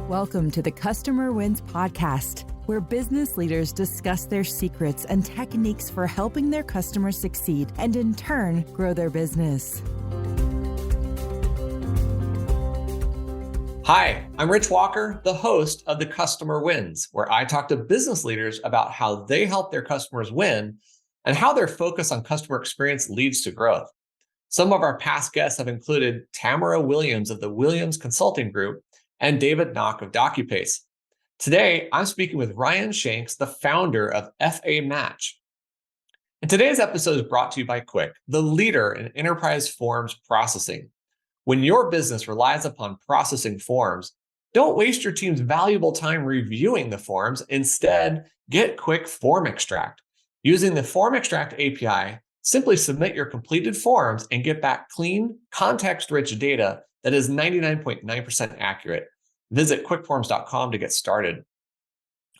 Welcome to the Customer Wins podcast, where business leaders discuss their secrets and techniques for helping their customers succeed and in turn grow their business. Hi, I'm Rich Walker, the host of the Customer Wins, where I talk to business leaders about how they help their customers win and how their focus on customer experience leads to growth. Some of our past guests have included Tamara Williams of the Williams Consulting Group and David Knock of DocuPace. Today, I'm speaking with Ryan Shanks, the founder of FA Match. And today's episode is brought to you by Quick, the leader in enterprise forms processing. When your business relies upon processing forms, don't waste your team's valuable time reviewing the forms. Instead, get Quick Form Extract. Using the Form Extract API, simply submit your completed forms and get back clean, context-rich data that is 99.9% accurate. Visit quickforms.com to get started.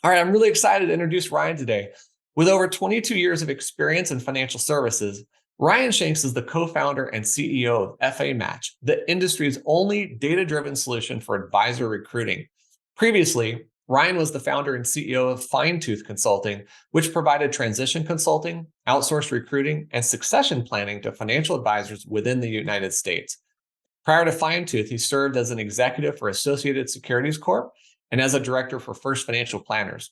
All right, I'm really excited to introduce Ryan today. With over 22 years of experience in financial services, Ryan Shanks is the co-founder and CEO of FA Match, the industry's only data-driven solution for advisor recruiting. Previously, Ryan was the founder and CEO of Fine-Tooth Consulting, which provided transition consulting, outsourced recruiting, and succession planning to financial advisors within the United States. Prior to Fine-Tooth, he served as an executive for Associated Securities Corp. And as a director for First Financial Planners.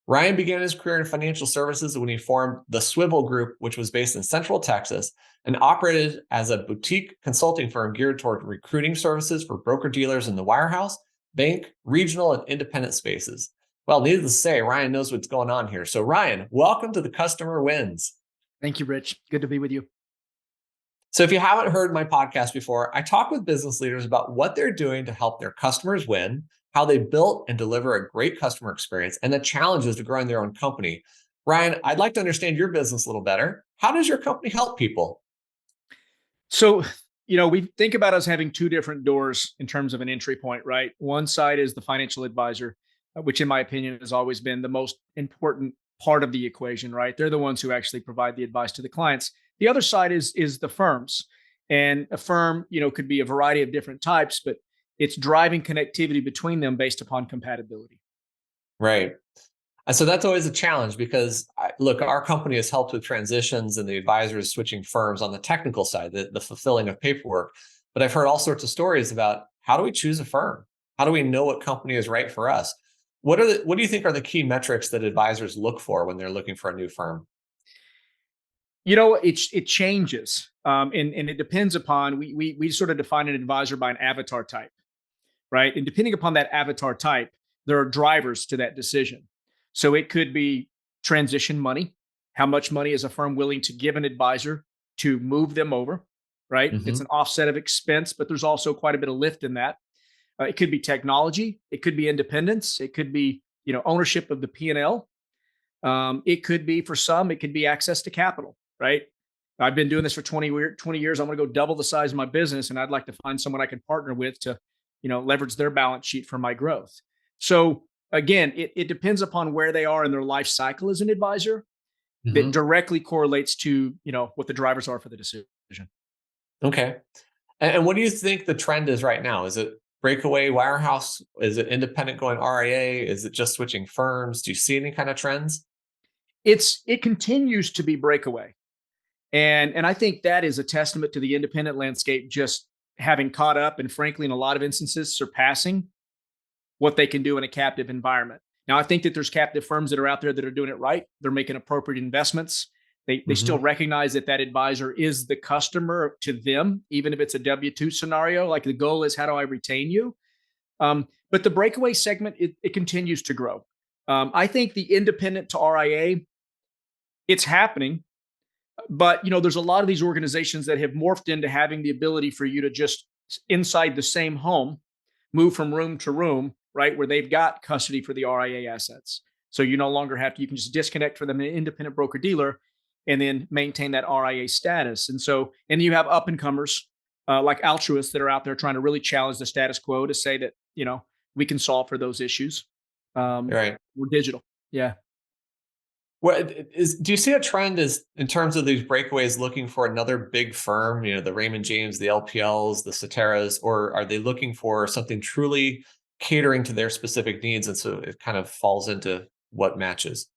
Ryan began his career in financial services when he formed the Swivel Group, which was based in Central Texas and operated as a boutique consulting firm geared toward recruiting services for broker-dealers in the wirehouse, bank, regional, and independent spaces. Well, needless to say, Ryan knows what's going on here. So Ryan, welcome to the Customer Wins. Thank you, Rich. Good to be with you. So if you haven't heard my podcast before, I talk with business leaders about what they're doing to help their customers win, how they built and deliver a great customer experience, and the challenges to growing their own company. Ryan, I'd like to understand your business a little better. How does your company help people? So, we think about us having two different doors in terms of an entry point, right? One side is the financial advisor, which in my opinion has always been the most important part of the equation, right? They're the ones who actually provide the advice to the clients. The other side is the firms. And a firm, could be a variety of different types, but it's driving connectivity between them based upon compatibility. Right. And so that's always a challenge because, look, our company has helped with transitions and the advisors switching firms on the technical side, the fulfilling of paperwork. But I've heard all sorts of stories about how do we choose a firm? How do we know what company is right for us? What do you think are the key metrics that advisors look for when they're looking for a new firm? It changes. And it depends upon, we sort of define an advisor by an avatar type, right? And depending upon that avatar type, there are drivers to that decision. So it could be transition money. How much money is a firm willing to give an advisor to move them over, right? Mm-hmm. It's an offset of expense, but there's also quite a bit of lift in that. It could be technology. It could be independence. It could be, ownership of the P&L. It could be, for some, it could be access to capital, right? I've been doing this for 20 years. I'm going to go double the size of my business, and I'd like to find someone I can partner with to, leverage their balance sheet for my growth. So again, it depends upon where they are in their life cycle as an advisor. Mm-hmm. That directly correlates to, what the drivers are for the decision. Okay. And what do you think the trend is right now? Is it breakaway wirehouse? Is it independent going RIA? Is it just switching firms? Do you see any kind of trends? It continues to be breakaway. And I think that is a testament to the independent landscape just having caught up and frankly, in a lot of instances, surpassing what they can do in a captive environment. Now, I think that there's captive firms that are out there that are doing it right. They're making appropriate investments. They still recognize that advisor is the customer to them, even if it's a W-2 scenario. Like the goal is, how do I retain you? But the breakaway segment, it continues to grow. I think the independent to RIA, it's happening. But, there's a lot of these organizations that have morphed into having the ability for you to just inside the same home, move from room to room, right? Where they've got custody for the RIA assets. So you no longer have to, you can just disconnect from an independent broker dealer and then maintain that RIA status. And you have up and comers like altruists that are out there trying to really challenge the status quo to say that, we can solve for those issues. Right. We're digital. Yeah. Do you see a trend is in terms of these breakaways looking for another big firm, the Raymond James, the LPLs, the Ceteras, or are they looking for something truly catering to their specific needs. And so it kind of falls into what matches.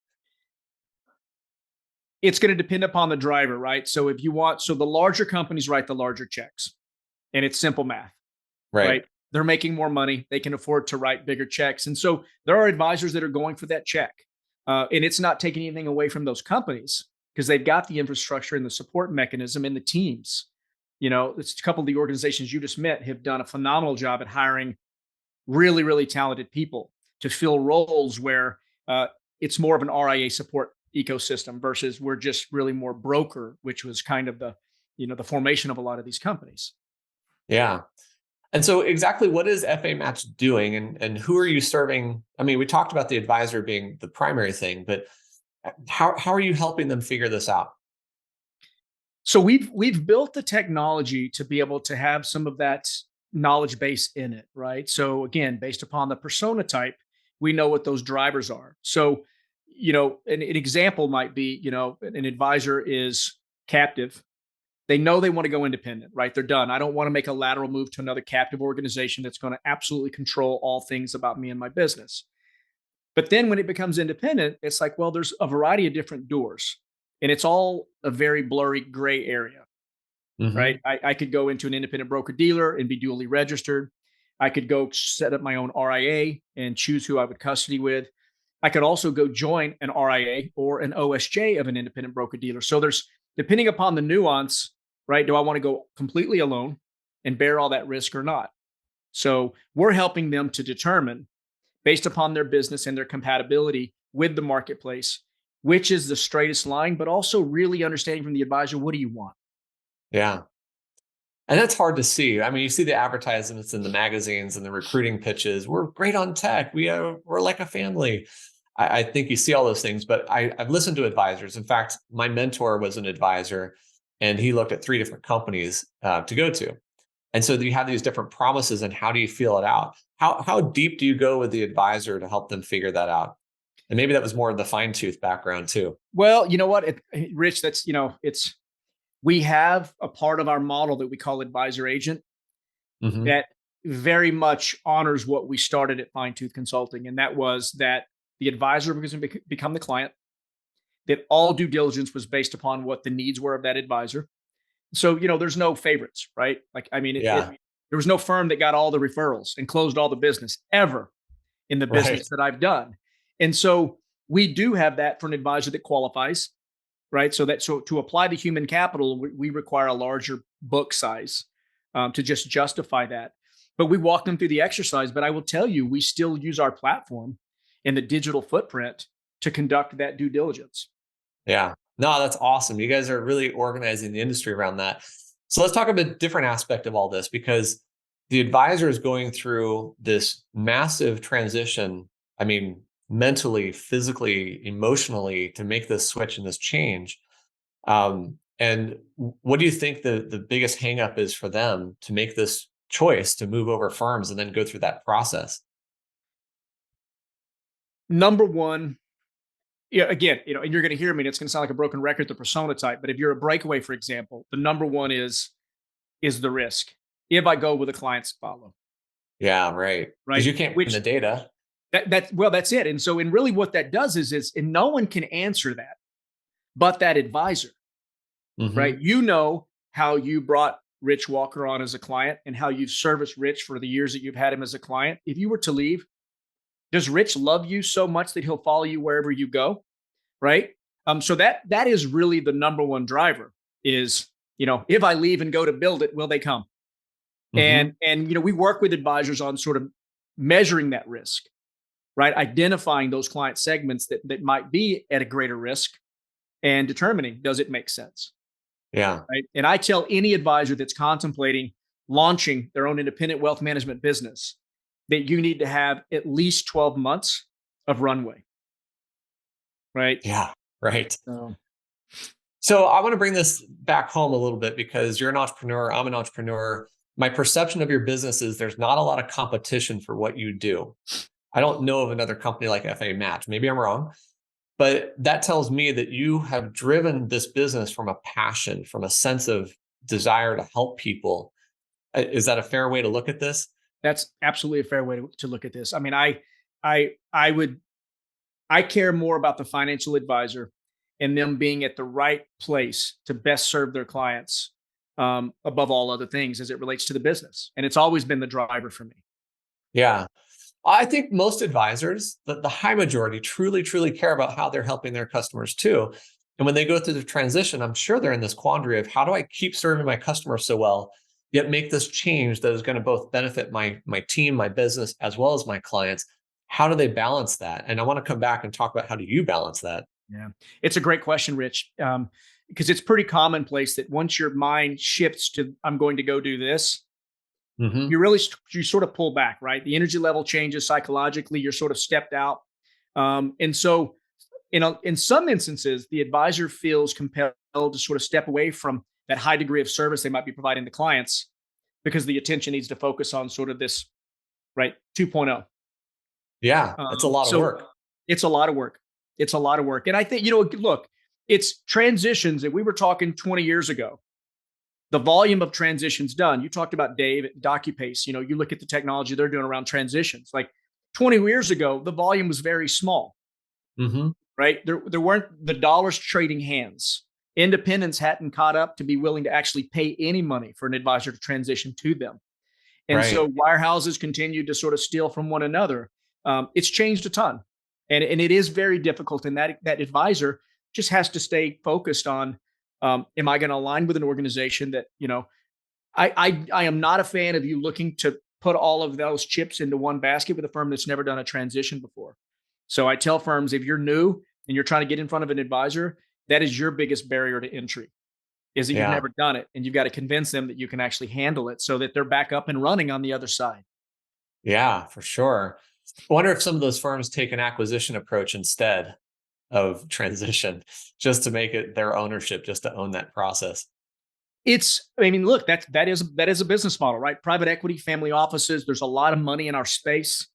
It's going to depend upon the driver, right? So the larger companies write the larger checks, and it's simple math, Right. right? They're making more money. They can afford to write bigger checks. And so there are advisors that are going for that check. And it's not taking anything away from those companies because they've got the infrastructure and the support mechanism and the teams. It's a couple of the organizations you just met have done a phenomenal job at hiring really, really talented people to fill roles where it's more of an RIA support ecosystem versus we're just really more broker, which was kind of the formation of a lot of these companies. Yeah. And so exactly what is FA Match doing and who are you serving? I mean, we talked about the advisor being the primary thing, but how are you helping them figure this out? So we've built the technology to be able to have some of that knowledge base in it, right? So again, based upon the persona type, we know what those drivers are. So, an example might be, an advisor is captive. They know they want to go independent, right? They're done. I don't want to make a lateral move to another captive organization that's going to absolutely control all things about me and my business. But then when it becomes independent, it's like, well, there's a variety of different doors, and it's all a very blurry gray area, right? Hmm. I could go into an independent broker dealer and be duly registered. I could go set up my own RIA and choose who I would custody with. I could also go join an RIA or an OSJ of an independent broker dealer. So there's, depending upon the nuance, right? Do I want to go completely alone and bear all that risk or not? So we're helping them to determine, based upon their business and their compatibility with the marketplace, which is the straightest line, but also really understanding from the advisor, what do you want? Yeah. And that's hard to see. I mean, you see the advertisements in the magazines and the recruiting pitches. We're great on tech. We're like a family. I think you see all those things, but I've listened to advisors. In fact, my mentor was an advisor, and he looked at 3 different companies to go to. And so you have these different promises, and how do you feel it out? How deep do you go with the advisor to help them figure that out? And maybe that was more of the fine tooth background too. Well, you know what, Rich, we have a part of our model that we call advisor agent Hmm. that very much honors what we started at Fine Tooth Consulting. And that was that the advisor was going to become the client, that all due diligence was based upon what the needs were of that advisor. So, there's no favorites, right? Like, I mean, Yeah. there was no firm that got all the referrals and closed all the business ever in the Right. business that I've done. And so we do have that for an advisor that qualifies, right? So to apply the human capital, we require a larger book size to just justify that. But we walk them through the exercise. But I will tell you, we still use our platform and the digital footprint to conduct that due diligence. Yeah. No, that's awesome. You guys are really organizing the industry around that. So let's talk about a different aspect of all this, because the advisor is going through this massive transition. I mean, mentally, physically, emotionally, to make this switch and this change. And what do you think the biggest hangup is for them to make this choice to move over firms and then go through that process? Number one, yeah, again, and you're going to hear me, and it's going to sound like a broken record, the persona type. But if you're a breakaway, for example, the number one is the risk. If I go with a client's follow, Yeah, right. Because right? you can't put in Which the data. that's it. And so, and really, what that does is, and no one can answer that but that advisor, right? Hmm. How you brought Rich Walker on as a client and how you've serviced Rich for the years that you've had him as a client. If you were to leave, does Rich love you so much that he'll follow you wherever you go? Right. So that is really the number one driver is, if I leave and go to build it, will they come? Hmm. And we work with advisors on sort of measuring that risk, right? Identifying those client segments that might be at a greater risk and determining, does it make sense? Yeah. Right. And I tell any advisor that's contemplating launching their own independent wealth management business that you need to have at least 12 months of runway. Right. Yeah. Right. So, So I want to bring this back home a little bit, because you're an entrepreneur. I'm an entrepreneur. My perception of your business is there's not a lot of competition for what you do. I don't know of another company like FA Match. Maybe I'm wrong, but that tells me that you have driven this business from a passion, from a sense of desire to help people. Is that a fair way to look at this? That's absolutely a fair way to look at this. I mean, I would I care more about the financial advisor and them being at the right place to best serve their clients, above all other things as it relates to the business. And it's always been the driver for me. Yeah. I think most advisors, the high majority, truly, truly care about how they're helping their customers too. And when they go through the transition, I'm sure they're in this quandary of how do I keep serving my customers so well, yet make this change that is going to both benefit my team, my business, as well as my clients. How do they balance that? And I want to come back and talk about how do you balance that? Yeah, it's a great question, Rich, because it's pretty commonplace that once your mind shifts to "I'm going to go do this," Hmm. you sort of pull back, right? The energy level changes psychologically. You're sort of stepped out, and so in some instances, the advisor feels compelled to sort of step away from that high degree of service they might be providing to clients because the attention needs to focus on sort of this right 2.0. Yeah, it's a lot of So work. it's a lot of work. It's a lot of work. And I think, look, it's transitions. If we were talking 20 years ago, the volume of transitions done, you talked about Dave at DocuPace, you look at the technology they're doing around transitions. Like 20 years ago, the volume was very small, Hmm. right? There weren't the dollars trading hands. Independents hadn't caught up to be willing to actually pay any money for an advisor to transition to them. And so Right. wirehouses continued to sort of steal from one another. It's changed a ton, and it is very difficult. And that advisor just has to stay focused on, am I going to align with an organization that I am not a fan of you looking to put all of those chips into one basket with a firm that's never done a transition before. So I tell firms, if you're new and you're trying to get in front of an advisor, that is your biggest barrier to entry, is that you've Yeah. never done it, and you've got to convince them that you can actually handle it so that they're back up and running on the other side. Yeah, for sure. I wonder if some of those firms take an acquisition approach instead of transition, just to make it their ownership, just to own that process. I mean, look, that is a business model, right? Private equity, family offices. There's a lot of money in our space,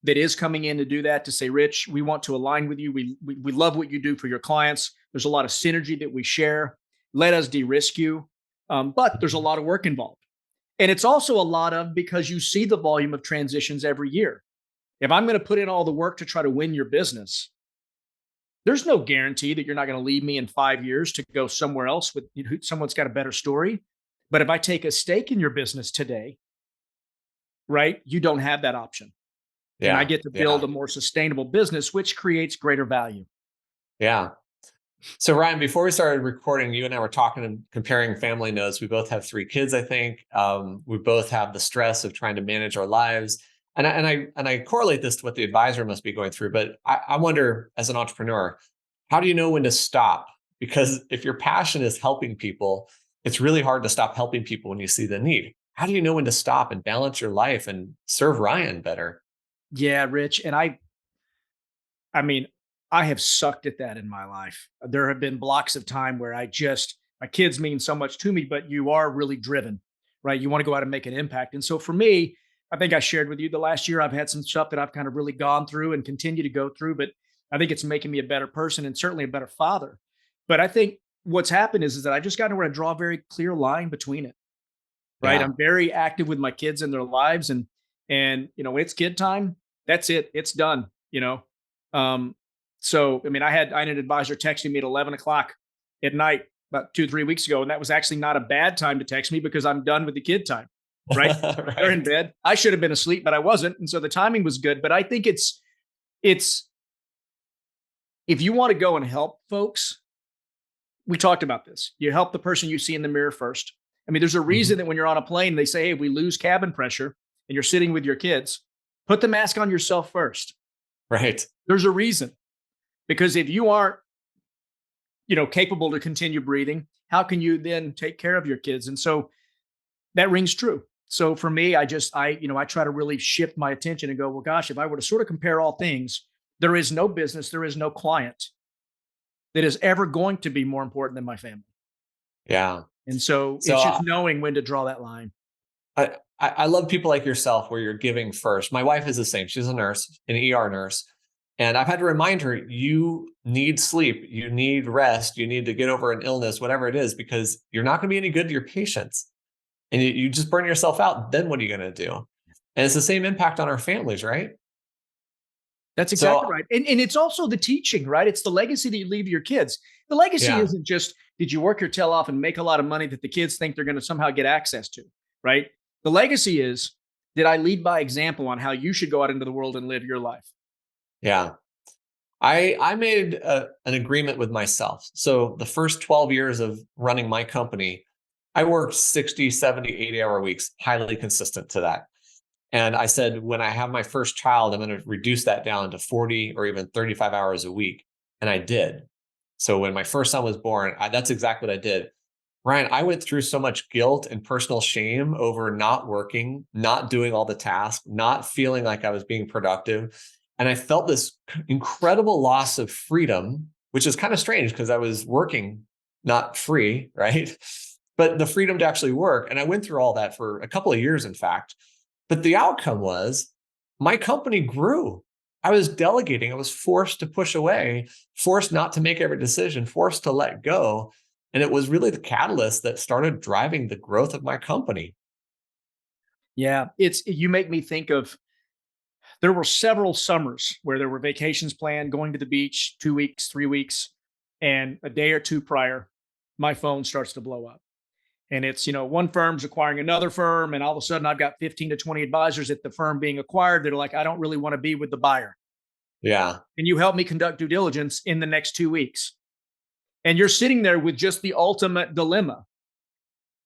that is coming in to do that. To say, Rich, we want to align with you. We love what you do for your clients. There's a lot of synergy that we share. Let us de-risk you, but there's a lot of work involved, and it's also a lot of because you see the volume of transitions every year. If I'm going to put in all the work to try to win your business, there's no guarantee that you're not going to leave me in 5 years to go somewhere else with someone's got a better story. But if I take a stake in your business today, right, you don't have that option. And I Yeah. get to build Yeah. a more sustainable business, which creates greater value. Yeah. So Ryan, before we started recording, you and I were talking and comparing family notes. We both have three kids, I think. We both have the stress of trying to manage our lives. And I correlate this to what the advisor must be going through. But I wonder, as an entrepreneur, how do you know when to stop? Because if your passion is helping people, it's really hard to stop helping people when you see the need. How do you know when to stop and balance your life and serve Ryan better? Yeah, Rich. And I mean, I have sucked at that in my life. There have been blocks of time where my kids mean so much to me, but you are really driven, right? You want to go out and make an impact. And so for me, I think I shared with you the last year, I've had some stuff that I've kind of really gone through and continue to go through, but I think it's making me a better person and certainly a better father. But I think what's happened is that I just got to where I draw a very clear line between it, right? Yeah. I'm very active with my kids in their lives, and when it's kid time, that's it. It's done, you know. Um, so I mean, I had an advisor texting me at 11 o'clock at night about 2 3 weeks ago, and that was actually not a bad time to text me because I'm done with the kid time, right? They're in Right. bed. I should have been asleep, but I wasn't, and so the timing was good. But I think it's if you want to go and help folks, we talked about this. You help the person you see in the mirror first. I mean, there's a reason Mhm. that when you're on a plane, they say, hey, we lose cabin pressure and you're sitting with your kids, put the mask on yourself first. Right. There's a reason. Because if you aren't, capable to continue breathing, how can you then take care of your kids? And so that rings true. So for me, I try to really shift my attention and go, well, gosh, if I were to sort of compare all things, there is no business, there is no client that is ever going to be more important than my family. Yeah. And so So it's just knowing when to draw that line. I love people like yourself where you're giving first. My wife is the same. She's a nurse, an ER nurse. And I've had to remind her, you need sleep, you need rest, you need to get over an illness, whatever it is, because you're not going to be any good to your patients. and you just burn yourself out, then what are you going to do? And it's the same impact on our families, right? That's exactly So right. And it's also the teaching, right? It's the legacy that you leave your kids. The legacy yeah, isn't just, did you work your tail off and make a lot of money that the kids think they're going to somehow get access to, right? The legacy is, did I lead by example on how you should go out into the world and live your life? yeah. I made an agreement with myself. So the first 12 years of running my company, I worked 60, 70, 80-hour weeks, highly consistent to that. And I said, when I have my first child, I'm going to reduce that down to 40 or even 35 hours a week. And I did. So when my first son was born, that's exactly what I did. Ryan, I went through so much guilt and personal shame over not working, not doing all the tasks, not feeling like I was being productive. And I felt this incredible loss of freedom, which is kind of strange because I was working not free, right? But the freedom to actually work. And I went through all that for a couple of years, in fact. But the outcome was my company grew. I was delegating. I was forced to push away, forced not to make every decision, forced to let go. And it was really the catalyst that started driving the growth of my company. Yeah, you make me think of, there were several summers where there were vacations planned, going to the beach 2 weeks, 3 weeks, and a day or two prior, my phone starts to blow up. And it's, one firm's acquiring another firm, and all of a sudden I've got 15 to 20 advisors at the firm being acquired that are like, I don't really want to be with the buyer. Yeah. And you help me conduct due diligence in the next 2 weeks. And you're sitting there with just the ultimate dilemma,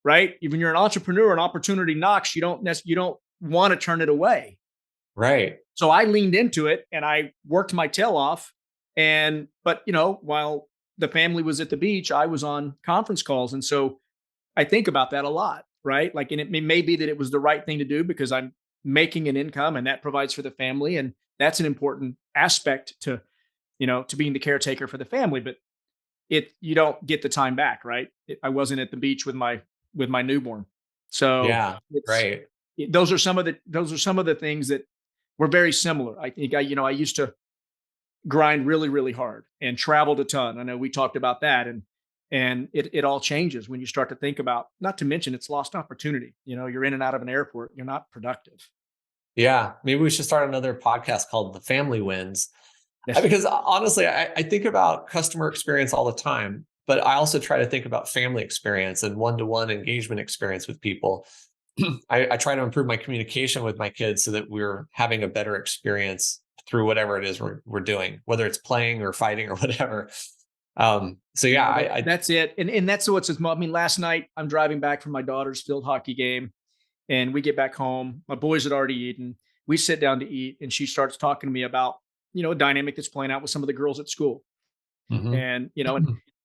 right? Even you're an entrepreneur, an opportunity knocks, you don't want to turn it away. Right. So I leaned into it and I worked my tail off. But while the family was at the beach, I was on conference calls. And so I think about that a lot, right? Like, and it may be that it was the right thing to do because I'm making an income and that provides for the family. And that's an important aspect to being the caretaker for the family. But you don't get the time back, right? I wasn't at the beach with my newborn. So Yeah. it's, Right. those are some of the things that were very similar. I think I used to grind really, really hard and traveled a ton. I know we talked about that, and it all changes when you start to think about, not to mention it's lost opportunity. You're in and out of an airport, you're not productive. Yeah. Maybe we should start another podcast called The Family Wins. Yes. Because honestly, I think about customer experience all the time, but I also try to think about family experience and one-to-one engagement experience with people. I try to improve my communication with my kids so that we're having a better experience through whatever it is we're doing, whether it's playing or fighting or whatever. So yeah, That's it. And that's what's, I mean, last night I'm driving back from my daughter's field hockey game, and we get back home. My boys had already eaten. We sit down to eat, and she starts talking to me about, a dynamic that's playing out with some of the girls at school. Mhm. And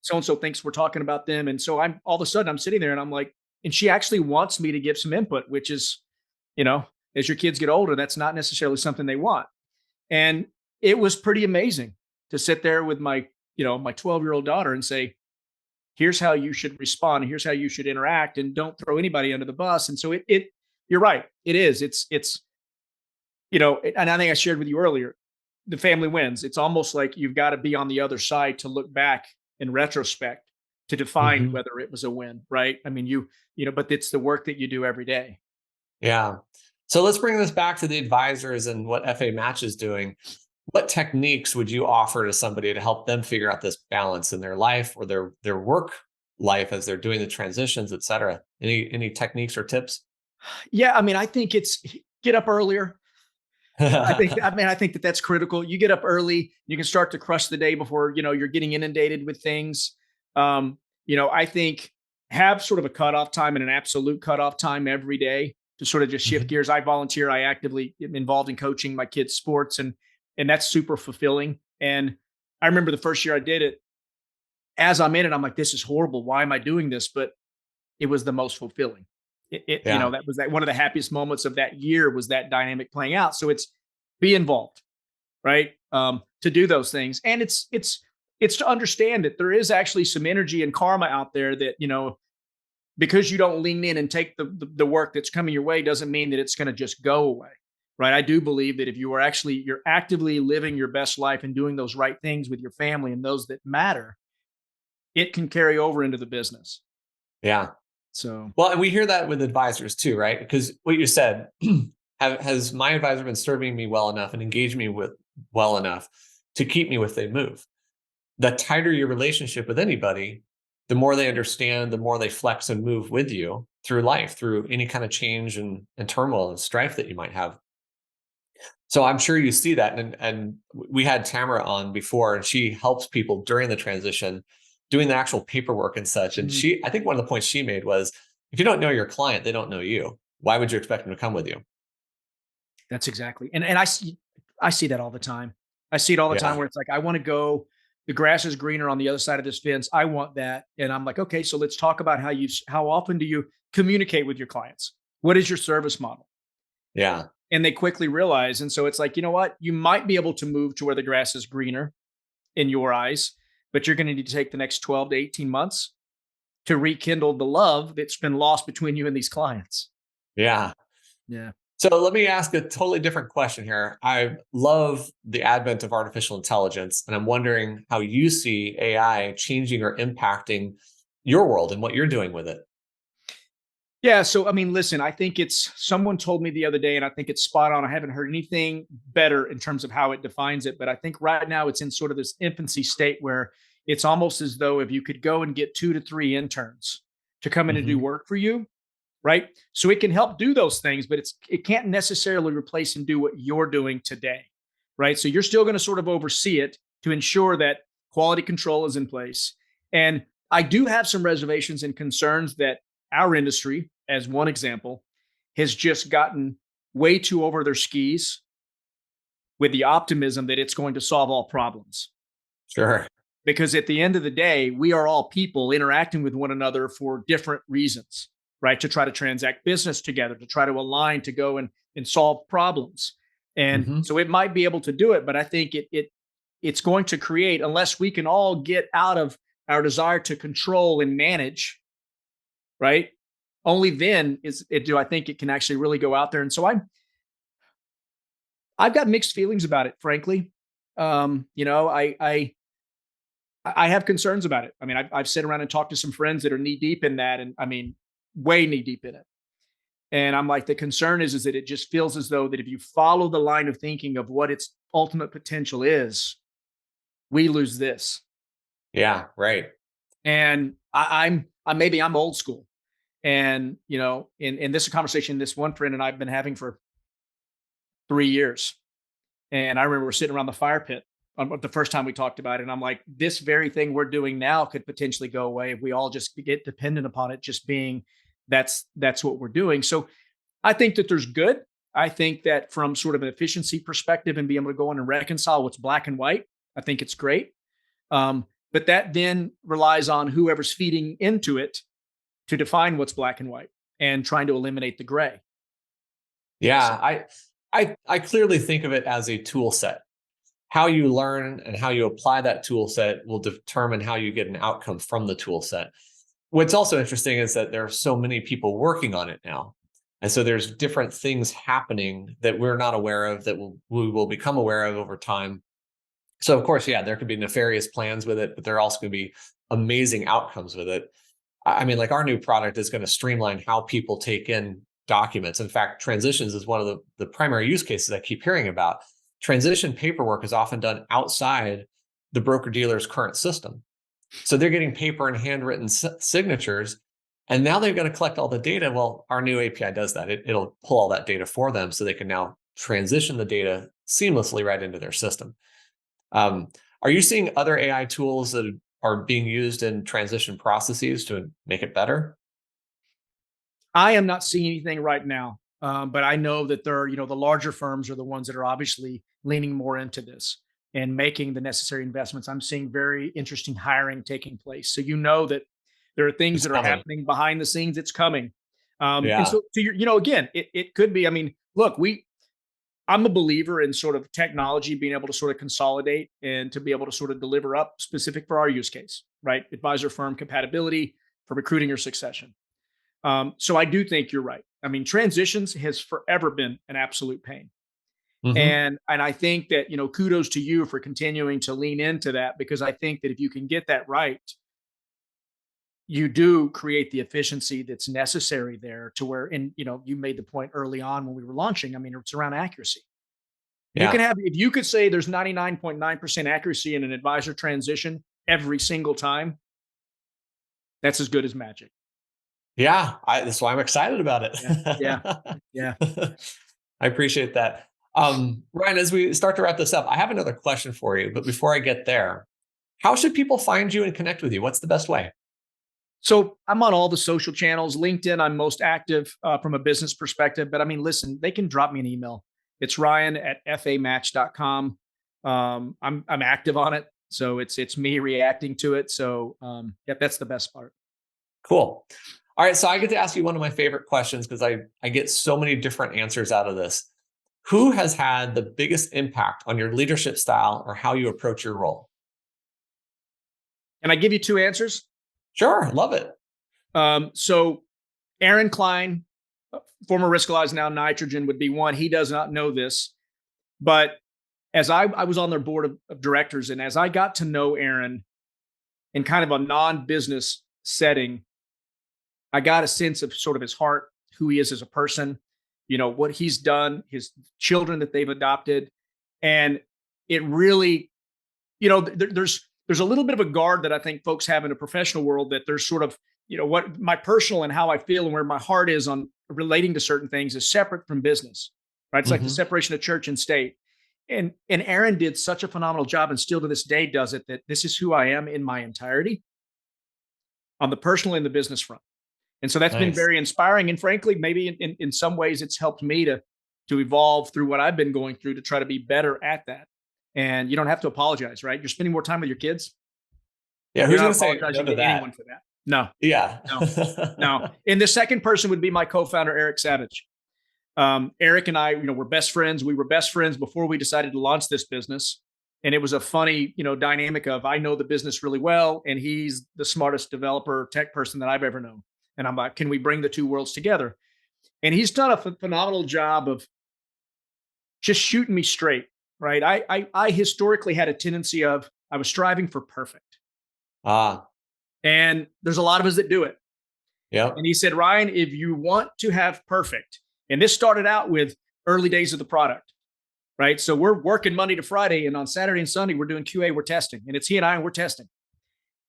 so and so thinks we're talking about them. And so I'm all of a sudden I'm sitting there and I'm like, and she actually wants me to give some input, which is, you know, as your kids get older, that's not necessarily something they want. And it was pretty amazing to sit there with my 12-year-old daughter and say, here's how you should respond. Here's how you should interact, and don't throw anybody under the bus. And so you're right. It is. And I think I shared with you earlier, the family wins. It's almost like you've got to be on the other side to look back in retrospect to define Mhm. whether it was a win, right? I mean, but it's the work that you do every day. Yeah. So let's bring this back to the advisors and what FA Match is doing. What techniques would you offer to somebody to help them figure out this balance in their life or their work life as they're doing the transitions, et cetera? Any techniques or tips? Yeah, I mean, I think it's get up earlier. I think that that's critical. You get up early, you can start to crush the day before, you're getting inundated with things. I think have sort of a cutoff time and an absolute cutoff time every day to sort of just shift Mhm. gears. I volunteer. I actively am involved in coaching my kids' sports, and that's super fulfilling. And I remember the first year I did it, as I'm in it, I'm like, this is horrible. Why am I doing this? But it was the most fulfilling. Yeah. That was one of the happiest moments of that year, was that dynamic playing out. So it's be involved, right? To do those things. And it's to understand that there is actually some energy and karma out there that, because you don't lean in and take the work that's coming your way doesn't mean that it's going to just go away. Right. I do believe that if you're actively living your best life and doing those right things with your family and those that matter, it can carry over into the business. Yeah. So, Well, and we hear that with advisors too, right? Because what you said, has my advisor been serving me well enough and engaged me with well enough to keep me if they move? The tighter your relationship with anybody, the more they understand, the more they flex and move with you through life, through any kind of change and turmoil and strife that you might have. So I'm sure you see that. And we had Tamara on before, and she helps people during the transition, doing the actual paperwork and such. And mhm, I think one of the points she made was, if you don't know your client, they don't know you. Why would you expect them to come with you? that's exactly. And I see that all the time. I see it all the time Yeah. where it's like, I want to go, the grass is greener on the other side of this fence. I want that. And I'm like, okay, so let's talk about how often do you communicate with your clients? What is your service model? Yeah. And they quickly realize. And so it's like, you know what? You might be able to move to where the grass is greener in your eyes, but you're going to need to take the next 12 to 18 months to rekindle the love that's been lost between you and these clients. Yeah. Yeah. So let me ask a totally different question here. I love the advent of artificial intelligence, and I'm wondering how you see AI changing or impacting your world and what you're doing with it. Yeah. So, I mean, listen, I think it's someone told me the other day, and I think it's spot on. I haven't heard anything better in terms of how it defines it. But I think right now it's in sort of this infancy state where it's almost as though if you could go and get 2 to 3 interns to come in and do Hmm. work for you, right? So it can help do those things, but it can't necessarily replace and do what you're doing today, right? So you're still going to sort of oversee it to ensure that quality control is in place. And I do have some reservations and concerns that our industry, as one example, has just gotten way too over their skis with the optimism that it's going to solve all problems. Sure. Because at the end of the day, we are all people interacting with one another for different reasons, right? To try to transact business together, to try to align, to go and solve problems. And Hmm. so it might be able to do it, but I think it's going to create, unless we can all get out of our desire to control and manage, right? Only then do I think it can actually really go out there. And so I've got mixed feelings about it, frankly. You know, I have concerns about it. I mean, I've sat around and talked to some friends that are knee deep in that, and I mean, way knee deep in it. And I'm like, the concern is that it just feels as though that if you follow the line of thinking of what its ultimate potential is, we lose this. Yeah. Right. And maybe I'm old school, and you know, in this conversation, this one friend and I've been having for 3 years. And I remember we're sitting around the fire pit on the first time we talked about it. And I'm like, this very thing we're doing now could potentially go away if we all just get dependent upon it just being that's what we're doing. So I think that there's good. I think that from sort of an efficiency perspective and being able to go in and reconcile what's black and white, I think it's great. But that then relies on whoever's feeding into it to define what's black and white and trying to eliminate the gray. So, Yeah. I clearly think of it as a tool set. How you learn and how you apply that tool set will determine how you get an outcome from the tool set. What's also interesting is that there are so many people working on it now. And so there's different things happening that we're not aware of that we will become aware of over time. So of course, yeah, there could be nefarious plans with it, but there are also going to be amazing outcomes with it. I mean, like our new product is going to streamline how people take in documents. In fact, transitions is one of the primary use cases I keep hearing about. Transition paperwork is often done outside the broker dealer's current system. So they're getting paper and handwritten signatures, and now they've got to collect all the data. Well, our new API does that. It'll pull all that data for them so they can now transition the data seamlessly right into their system. Um, are you seeing other AI tools that are being used in transition processes to make it better? I am not seeing anything right now, but I know that the larger firms are the ones that are obviously leaning more into this and making the necessary investments. I'm seeing very interesting hiring taking place. So you know that there are things It's that are coming. happening behind the scenes. It's coming, and Yeah. so to your, again, it could be. I mean, look, I'm a believer in sort of technology being able to sort of consolidate and to be able to sort of deliver up specific for our use case, right? Advisor firm compatibility for recruiting or succession. So I do think you're right. I mean, transitions has forever been an absolute pain. Hmm. And I think that, kudos to you for continuing to lean into that, because I think that if you can get that right, you do create the efficiency that's necessary there to where, and you made the point early on when we were launching. I mean, it's around accuracy. Yeah. If you could say there's 99.9% accuracy in an advisor transition every single time, that's as good as magic. Yeah. That's why I'm excited about it. Yeah. Yeah. I appreciate that. Ryan, as we start to wrap this up, I have another question for you. But before I get there, how should people find you and connect with you? What's the best way? So I'm on all the social channels. LinkedIn, I'm most active from a business perspective. But I mean, listen, they can drop me an email. It's ryan@famatch.com. I'm active on it. So it's me reacting to it. So yeah, that's the best part. Cool. All right. So I get to ask you one of my favorite questions because I get so many different answers out of this. Who has had the biggest impact on your leadership style or how you approach your role? Can I give you two answers? Sure. Love it. So Aaron Klein, former Riskalyze, now Nitrogen, would be one. He does not know this, but as I was on their board of directors, and as I got to know Aaron in kind of a non-business setting, I got a sense of sort of his heart, who he is as a person, what he's done, his children that they've adopted. And it really, there's a little bit of a guard that I think folks have in a professional world, that there's sort of, what my personal and how I feel and where my heart is on relating to certain things is separate from business, right? It's like the separation of church and state. And Aaron did such a phenomenal job, and still to this day does it, that this is who I am in my entirety on the personal and the business front. And so that's been very inspiring. And frankly, maybe in some ways it's helped me to evolve through what I've been going through to try to be better at that. And you don't have to apologize, right? You're spending more time with your kids. Yeah. You're Who's not going to say apologizing no to to that? anyone for that. No. Yeah. No. And the second person would be my co-founder, Eric Savage. Eric and I, we're best friends. We were best friends before we decided to launch this business. And it was a funny, dynamic of, I know the business really well, and he's the smartest developer tech person that I've ever known. And I'm like, can we bring the two worlds together? And he's done a phenomenal job of just shooting me straight, right? I historically had a tendency of, I was striving for perfect. And there's a lot of us that do it. Yep. And he said, Ryan, if you want to have perfect, and this started out with early days of the product, right? So we're working Monday to Friday, and on Saturday and Sunday, we're doing QA, we're testing. And it's he and I, and we're testing.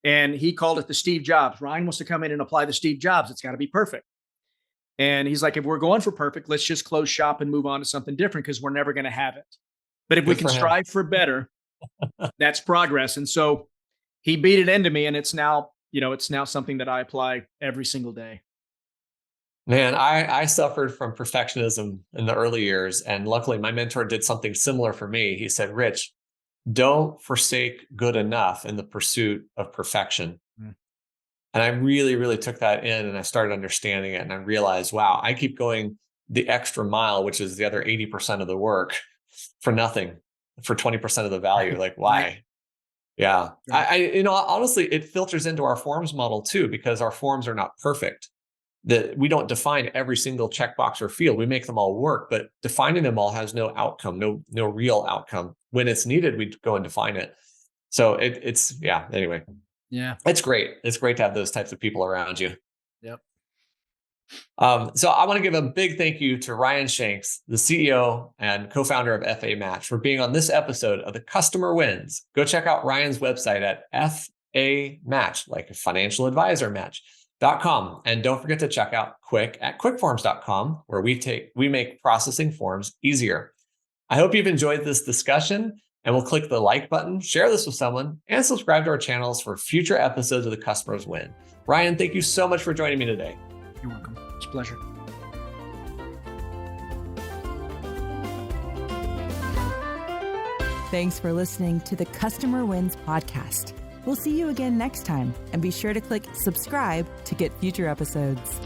And he called it the Steve Jobs. Ryan wants to come in and apply the Steve Jobs. It's got to be perfect. And he's like, if we're going for perfect, let's just close shop and move on to something different, because we're never going to have it. But if we can strive for better, that's progress. And so he beat it into me, and it's now something that I apply every single day. Man, I suffered from perfectionism in the early years. And luckily, my mentor did something similar for me. He said, Rich, don't forsake good enough in the pursuit of perfection. And I really, really took that in, and I started understanding it. And I realized, wow, I keep going the extra mile, which is the other 80% of the work, for nothing, for 20% of the value. Like, why? Right. Yeah. Right. Honestly, it filters into our forms model too, because our forms are not perfect. That we don't define every single checkbox or field. We make them all work, but defining them all has no outcome, no real outcome. When it's needed, we go and define it. So anyway. Yeah. It's great. It's great to have those types of people around you. Yep. So I want to give a big thank you to Ryan Shanks, the CEO and co-founder of FA Match, for being on this episode of The Customer Wins. Go check out Ryan's website at FA Match, like a financial advisor match.com. And don't forget to check out Quick at quickforms.com, where we make processing forms easier. I hope you've enjoyed this discussion, and we'll click the like button, share this with someone, and subscribe to our channels for future episodes of The Customers Win. Ryan, thank you so much for joining me today. You're welcome. It's a pleasure. Thanks for listening to the Customer Wins podcast. We'll see you again next time, and be sure to click subscribe to get future episodes.